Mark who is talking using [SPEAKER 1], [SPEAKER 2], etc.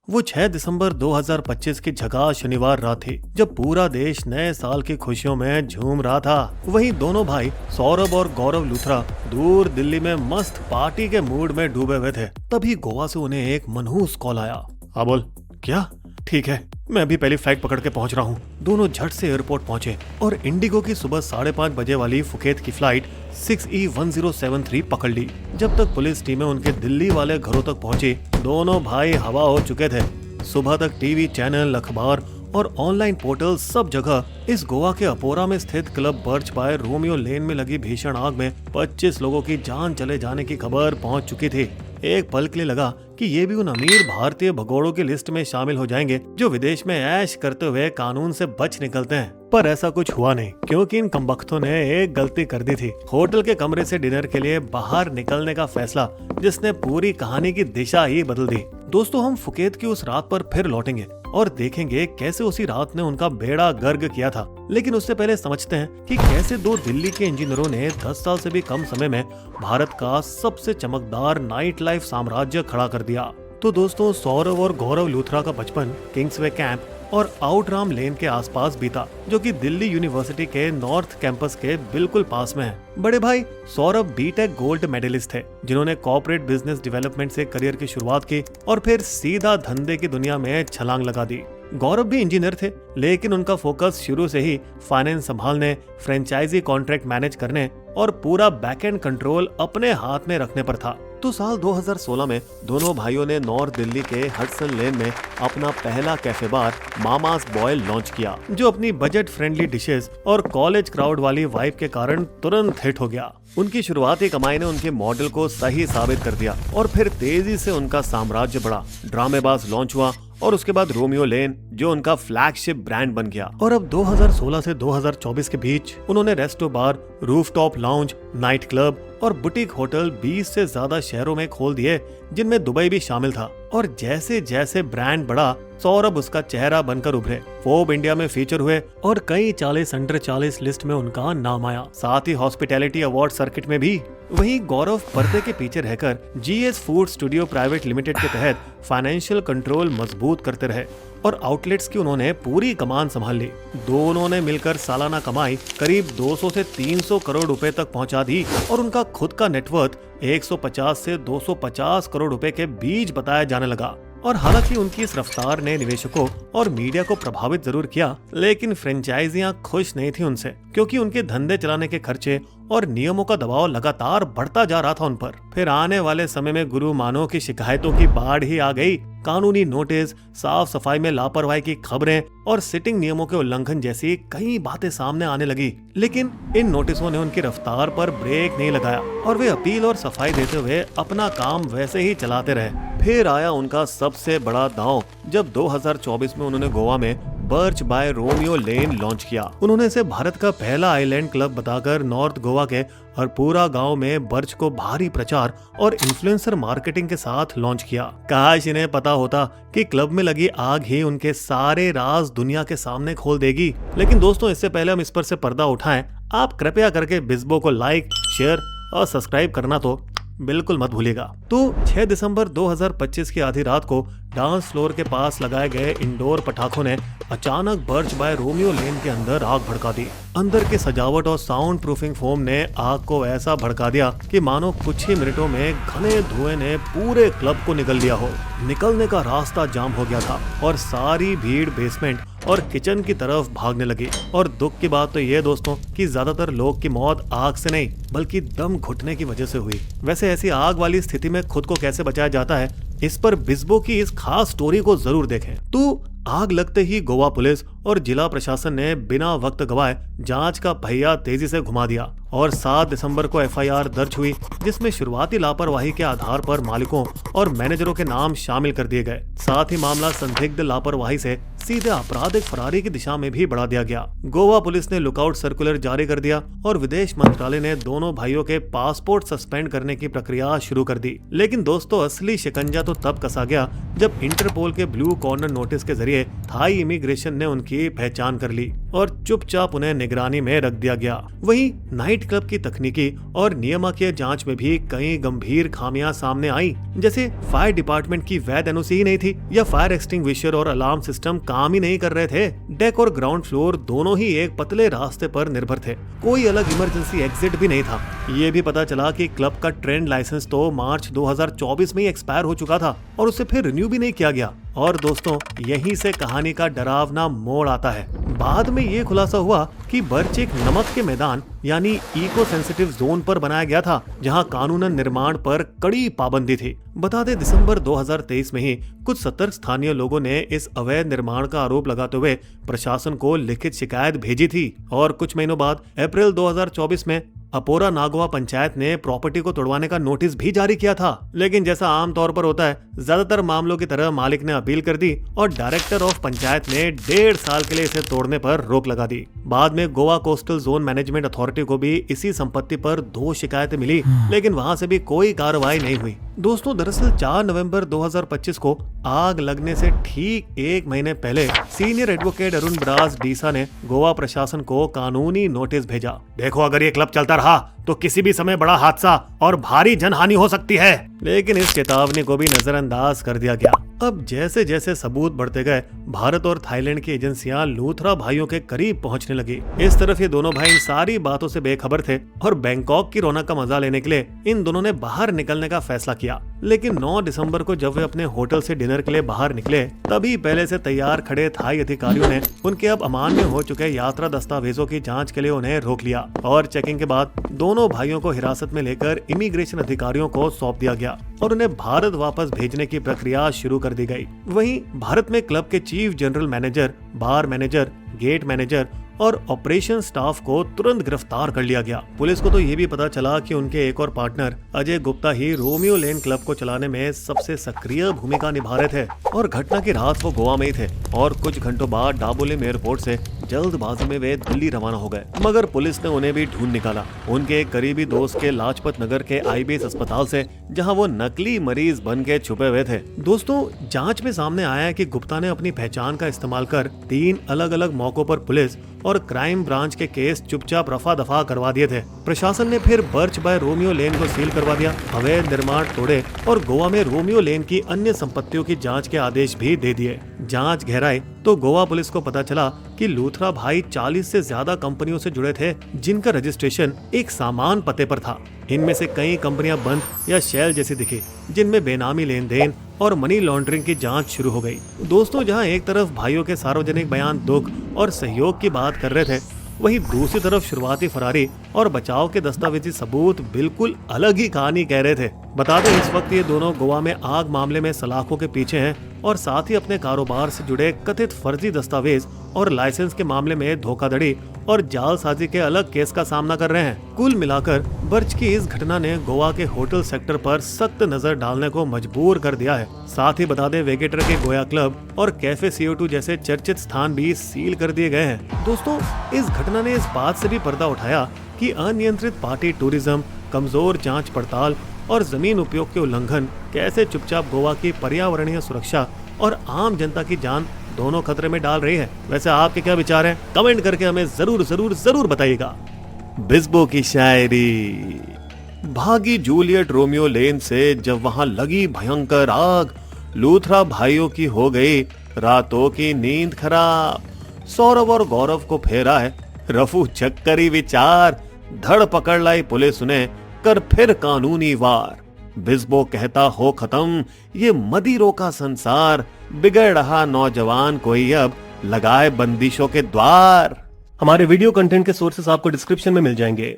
[SPEAKER 1] वो 6 दिसंबर 2025 की झकास शनिवार रात थी, जब पूरा देश नए साल की खुशियों में झूम रहा था। वहीं दोनों भाई सौरभ और गौरव लूथरा दूर दिल्ली में मस्त पार्टी के मूड में डूबे हुए थे। तभी गोवा से उन्हें एक मनहूस कॉल आया। हाँ बोल। क्या? ठीक है, मैं अभी पहली फ्लाइट पकड़ के पहुंच रहा हूँ। दोनों झट से एयरपोर्ट पहुंचे और इंडिगो की सुबह 5:30 बजे वाली फुकेत की फ्लाइट 6E1073 पकड़ ली। जब तक पुलिस टीमें उनके दिल्ली वाले घरों तक पहुंची, दोनों भाई हवा हो चुके थे। सुबह तक टीवी चैनल, अखबार और ऑनलाइन पोर्टल सब जगह इस गोवा के अपोरा में स्थित club Birch by Romeo Lane में लगी भीषण आग में 25 लोगों की जान चले जाने की खबर पहुंच चुकी थी। एक पल के लिए लगा कि ये भी उन अमीर भारतीय भगोड़ों की लिस्ट में शामिल हो जाएंगे जो विदेश में ऐश करते हुए कानून से बच निकलते हैं। पर ऐसा कुछ हुआ नहीं, क्योंकि इन कमबख्तों ने एक गलती कर दी थी। होटल के कमरे से डिनर के लिए बाहर निकलने का फैसला, जिसने पूरी कहानी की दिशा ही बदल दी। दोस्तों, हम फुकेत की उस रात पर फिर लौटेंगे और देखेंगे कैसे उसी रात ने उनका बेड़ा गर्क किया था। लेकिन उससे पहले समझते हैं कि कैसे दो दिल्ली के इंजीनियरों ने 10 साल से भी कम समय में भारत का सबसे चमकदार नाइट लाइफ साम्राज्य खड़ा कर दिया। तो दोस्तों, सौरभ और गौरव लूथरा का बचपन किंग्सवे कैंप और आउटराम लेन के आसपास बीता, जो कि दिल्ली यूनिवर्सिटी के नॉर्थ कैंपस के बिल्कुल पास में है। बड़े भाई सौरभ बीटेक गोल्ड मेडलिस्ट थे, जिन्होंने कॉर्पोरेट बिजनेस डेवलपमेंट से करियर की शुरुआत की और फिर सीधा धंधे की दुनिया में छलांग लगा दी। गौरव भी इंजीनियर थे, लेकिन उनका फोकस शुरू से ही फाइनेंस संभालने, फ्रेंचाइजी कॉन्ट्रैक्ट मैनेज करने और पूरा बैकएंड कंट्रोल अपने हाथ में रखने पर था। तो साल 2016 में दोनों भाइयों ने नॉर्थ दिल्ली के हडसन लेन में अपना पहला कैफे बार मामास बॉय लॉन्च किया, जो अपनी बजट फ्रेंडली डिशेस और कॉलेज क्राउड वाली वाइब के कारण तुरंत हिट हो गया। उनकी शुरुआती कमाई ने उनके मॉडल को सही साबित कर दिया और फिर तेजी से उनका साम्राज्य बढ़ा। ड्रामेबाज लॉन्च हुआ और उसके बाद रोमियो लेन, जो उनका फ्लैगशिप ब्रांड बन गया। और अब 2016 से 2024 के बीच उन्होंने रेस्टो बार, रूफटॉप लाउंज, नाइट क्लब और बुटीक होटल 20 से ज्यादा शहरों में खोल दिए, जिनमें दुबई भी शामिल था। और जैसे जैसे ब्रांड बढ़ा, सौरभ उसका चेहरा बनकर उभरे। फोर्ब इंडिया में फीचर हुए और कई 40 अंडर 40 लिस्ट में उनका नाम आया, साथ ही हॉस्पिटैलिटी अवार्ड सर्किट में भी। वहीं गौरव पर्दे के पीछे रहकर GS food studio private limited के तहत फाइनेंशियल कंट्रोल मजबूत करते रहे और आउटलेट्स की उन्होंने पूरी कमान संभाल ली। दोनों ने मिलकर सालाना कमाई करीब 200 से 300 करोड़ रुपए तक पहुंचा दी और उनका खुद का नेटवर्थ 150 से 250 करोड़ रुपए के बीच बताया जाने लगा। और हालांकि उनकी इस रफ्तार ने निवेशकों और मीडिया को प्रभावित जरूर किया, लेकिन फ्रेंचाइजियां खुश नहीं थी उनसे, क्योंकि उनके धंधे चलाने के खर्चे और नियमों का दबाव लगातार बढ़ता जा रहा था उन पर। फिर आने वाले समय में गुरु मानव की शिकायतों की बाढ़ ही आ गई। कानूनी नोटिस, साफ सफाई में लापरवाही की खबरें और सिटिंग नियमों के उल्लंघन जैसी कई बातें सामने आने लगी। लेकिन इन नोटिसों ने उनकी रफ्तार पर ब्रेक नहीं लगाया और वे अपील और सफाई देते हुए अपना काम वैसे ही चलाते रहे। फिर आया उनका सबसे बड़ा दांव, जब 2024 में उन्होंने गोवा में Birch by Romeo Lane launch किया। उन्होंने इसे भारत का पहला आइलैंड क्लब बताकर नॉर्थ गोवा के और पूरा गांव में बर्च को भारी प्रचार और इन्फ्लुएंसर मार्केटिंग के साथ लॉन्च किया। काश इन्हें पता होता कि क्लब में लगी आग ही उनके सारे राज दुनिया के सामने खोल देगी। लेकिन दोस्तों, इससे पहले हम इस पर से पर्दा उठाएं, आप कृपया करके बिस्बो को लाइक, शेयर और सब्सक्राइब करना तो बिल्कुल मत भूलिएगा। तो 6 दिसंबर 2025 की आधी रात को डांस फ्लोर के पास लगाए गए इंडोर पटाखों ने अचानक बर्च बाय रोमियो लेन के अंदर आग भड़का दी। अंदर की सजावट और साउंड प्रूफिंग फोम ने आग को ऐसा भड़का दिया कि मानो कुछ ही मिनटों में घने धुएं ने पूरे क्लब को निगल लिया हो। निकलने का रास्ता जाम हो गया था और सारी भीड़ बेसमेंट और किचन की तरफ भागने लगी। और दुख की बात तो ये दोस्तों कि ज्यादातर लोग की मौत आग से नहीं बल्कि दम घुटने की वजह से हुई। वैसे ऐसी आग वाली स्थिति में खुद को कैसे बचाया जाता है, इस पर बिस्बो की इस खास स्टोरी को जरूर देखें। तो आग लगते ही गोवा पुलिस और जिला प्रशासन ने बिना वक्त गवाए जांच का पहिया तेजी से घुमा दिया और 7 दिसंबर को FIR दर्ज हुई, जिसमें शुरुआती लापरवाही के आधार पर मालिकों और मैनेजरों के नाम शामिल कर दिए गए। साथ ही मामला संदिग्ध लापरवाही से सीधे आपराधिक फरारी की दिशा में भी बढ़ा दिया गया। गोवा पुलिस ने लुकआउट सर्कुलर जारी कर दिया और विदेश मंत्रालय ने दोनों भाइयों के पासपोर्ट सस्पेंड करने की प्रक्रिया शुरू कर दी। लेकिन दोस्तों, असली शिकंजा तो तब कसा गया जब इंटरपोल के ब्लू कॉर्नर नोटिस के जरिए थाई इमिग्रेशन ने उनकी पहचान कर ली। और चुपचाप उन्हें निगरानी में रख दिया गया। वहीं नाइट क्लब की तकनीकी और नियामकीय जांच में भी कई गंभीर खामियां सामने आई, जैसे फायर डिपार्टमेंट की वैध एनओसी ही नहीं थी या फायर एक्सटिंग्विशर और अलार्म सिस्टम काम ही नहीं कर रहे थे। डेक और ग्राउंड फ्लोर दोनों ही एक पतले रास्ते पर निर्भर थे, कोई अलग इमरजेंसी एग्जिट भी नहीं था। ये भी पता चला कि क्लब का ट्रेंड लाइसेंस तो मार्च 2024 में ही एक्सपायर हो चुका था और उसे फिर रिन्यू भी नहीं किया गया। और दोस्तों, यहीं से कहानी का डरावना मोड़ आता है। बाद में ये खुलासा हुआ कि बर्च एक नमक के मैदान यानी इको सेंसिटिव जोन पर बनाया गया था, जहां कानूनन निर्माण पर कड़ी पाबंदी थी। बता दें, दिसंबर 2023 में ही कुछ सतर्क स्थानीय लोगों ने इस अवैध निर्माण का आरोप लगाते हुए प्रशासन को लिखित शिकायत भेजी थी और कुछ महीनों बाद अप्रैल 2024 में अपोरा नागवा पंचायत ने प्रॉपर्टी को तोड़वाने का नोटिस भी जारी किया था। लेकिन जैसा आम तौर पर होता है, ज्यादातर मामलों की तरह मालिक ने अपील कर दी और डायरेक्टर ऑफ पंचायत ने 1.5 साल के लिए इसे तोड़ने पर रोक लगा दी। बाद में Goa coastal zone management authority को भी इसी संपत्ति पर 2 शिकायतें मिली, लेकिन वहां से भी कोई कार्रवाई नहीं हुई। दोस्तों, दरअसल 4 नवंबर 2025 को आग लगने से ठीक 1 महीने पहले सीनियर एडवोकेट अरुण ब्रास डीसा ने गोवा प्रशासन को कानूनी नोटिस भेजा। देखो, अगर ये क्लब चलता रहा तो किसी भी समय बड़ा हादसा और भारी जनहानि हो सकती है। लेकिन इस चेतावनी को भी नजरअंदाज कर दिया गया। अब जैसे जैसे सबूत बढ़ते गए, भारत और थाईलैंड की एजेंसियां लूथरा भाइयों के करीब पहुंचने लगी। इस तरफ ये दोनों भाई इन सारी बातों से बेखबर थे और बैंकॉक की रौनक का मजा लेने के लिए इन दोनों ने बाहर निकलने का फैसला किया। लेकिन 9 दिसंबर को जब वे अपने होटल से डिनर के लिए बाहर निकले, तभी पहले से तैयार खड़े थाई अधिकारियों ने उनके अब अमान्य हो चुके यात्रा दस्तावेजों की जांच के लिए उन्हें रोक लिया और चेकिंग के बाद दोनों भाइयों को हिरासत में लेकर इमिग्रेशन अधिकारियों को सौंप दिया गया और उन्हें भारत वापस भेजने की प्रक्रिया शुरू कर दी गई। वहीं भारत में क्लब के चीफ जनरल मैनेजर, बार मैनेजर, गेट मैनेजर और ऑपरेशन स्टाफ को तुरंत गिरफ्तार कर लिया गया। पुलिस को तो ये भी पता चला कि उनके एक और पार्टनर अजय गुप्ता ही रोमियो लेन क्लब को चलाने में सबसे सक्रिय भूमिका निभा रहे थे और घटना की रात वो गोवा में ही थे और कुछ घंटों बाद डाबोलिम एयरपोर्ट से जल्दबाजी में वे दिल्ली रवाना हो गए। मगर पुलिस ने उन्हें भी ढूंढ निकाला, उनके एक करीबी दोस्त के लाजपत नगर के आईबीएस अस्पताल से, जहां वो नकली मरीज बन के छुपे हुए थे। दोस्तों, जांच में सामने आया है कि गुप्ता ने अपनी पहचान का इस्तेमाल कर 3 अलग अलग मौकों पर पुलिस और क्राइम ब्रांच के केस चुपचाप रफा दफा करवा दिए थे। प्रशासन ने फिर बर्च बाय रोमियो लेन को सील करवा दिया, अवैध निर्माण तोड़े और गोवा में रोमियो लेन की अन्य संपत्तियों की जांच के आदेश भी दे दिए। जांच गहराई तो गोवा पुलिस को पता चला कि लूथरा भाई 40 से ज्यादा कंपनियों से जुड़े थे, जिनका रजिस्ट्रेशन एक सामान पते पर था। इनमें से कई कंपनियां बंद या शेल जैसी दिखी, जिनमें बेनामी लेन देन और मनी लॉन्ड्रिंग की जांच शुरू हो गई। दोस्तों, जहां एक तरफ भाइयों के सार्वजनिक बयान दुख और सहयोग की बात कर रहे थे, वहीं दूसरी तरफ शुरुआती फरारी और बचाव के दस्तावेजी सबूत बिल्कुल अलग ही कहानी कह रहे थे। बता दें, इस वक्त ये दोनों गोवा में आग मामले में सलाखों के पीछे हैं और साथ ही अपने कारोबार से जुड़े कथित फर्जी दस्तावेज और लाइसेंस के मामले में धोखाधड़ी और जालसाजी के अलग केस का सामना कर रहे हैं। कुल मिलाकर बर्च की इस घटना ने गोवा के होटल सेक्टर पर सख्त नजर डालने को मजबूर कर दिया है। साथ ही बता दें, वेगेटर के गोया क्लब और कैफे CO2 जैसे चर्चित स्थान भी सील कर दिए गए हैं। दोस्तों, इस घटना ने इस बात से भी पर्दा उठाया कि अनियंत्रित पार्टी टूरिज्म, कमजोर जांच पड़ताल और जमीन उपयोग के उल्लंघन कैसे चुपचाप गोवा की पर्यावरणीय सुरक्षा और आम जनता की जान दोनों खतरे में डाल रही है। वैसे आपके क्या विचार हैं? कमेंट करके हमें जरूर जरूर जरूर बताइएगा। बिस्बो की शायरी। भागी जूलियट रोमियो लेन से जब वहां लगी भयंकर आग, लूथरा भाइयों की हो गई रातों की नींद खराब। सौरभ और गौरव को फेरा है रफू चक्करी विचार, धड़ पकड़ लाई पुलिस ने कर फिर कानूनी वार। बिस्बो कहता हो खत्म ये मदिरों का संसार, बिगड़ रहा नौजवान कोई अब लगाए बंदिशों के द्वार।
[SPEAKER 2] हमारे वीडियो कंटेंट के सोर्सेस आपको डिस्क्रिप्शन में मिल जाएंगे।